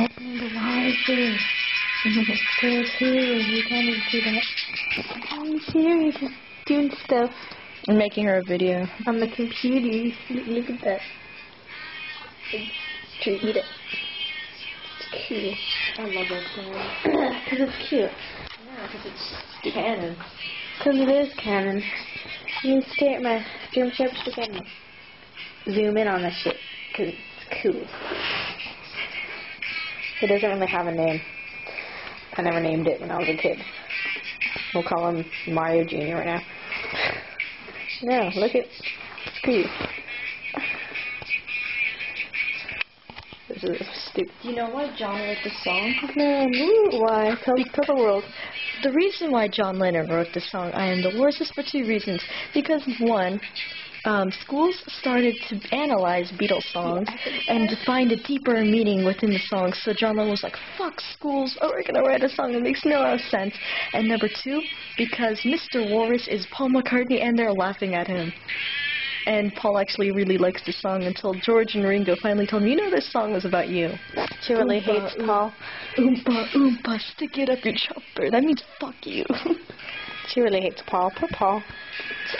opening the wires. There's here. You can't even see that. He's here. He's just doing stuff. I'm making her a video. On the computer. Look at that. It's cute. Eat it. It's cute. I love that song. Because it's cute. Yeah, because it's canon. Because it is canon. You can stay at my Dream Chapstick and zoom in on this shit. Because it's cool. It doesn't really have a name. I never named it when I was a kid. We'll call him Mario Jr. right now. No, look at Steve. This is stupid. Do you know why John wrote this song? No, why? Tell the world. The reason why John Lennon wrote this song, I Am the Worst, is for two reasons. Because, one, schools started to analyze Beatles songs and to find a deeper meaning within the songs. So John Lennon was like, fuck schools, we're going to write a song that makes no sense. And number two, because Mr. Walrus is Paul McCartney and they're laughing at him. And Paul actually really likes the song until George and Ringo finally told him, you know this song was about you. She really hates Paul. Oompa, oompa, stick it up your chopper. That means fuck you. She really hates Paul. Poor Paul.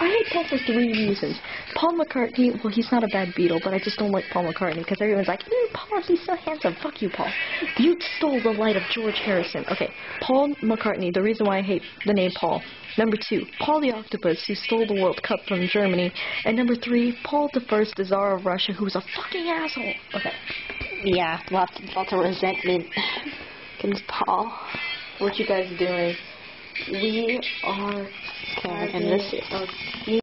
I hate Paul for three reasons. Paul McCartney, well, he's not a bad Beatle, but I just don't like Paul McCartney because everyone's like, Paul, he's so handsome. Fuck you, Paul. You stole the light of George Harrison. Okay, Paul McCartney, the reason why I hate the name Paul. Number two, Paul the Octopus, who stole the World Cup from Germany. And number three, Paul the First, the Tsar of Russia, who was a fucking asshole. Okay. Yeah, lots of resentment against Paul. What you guys doing? We are and this is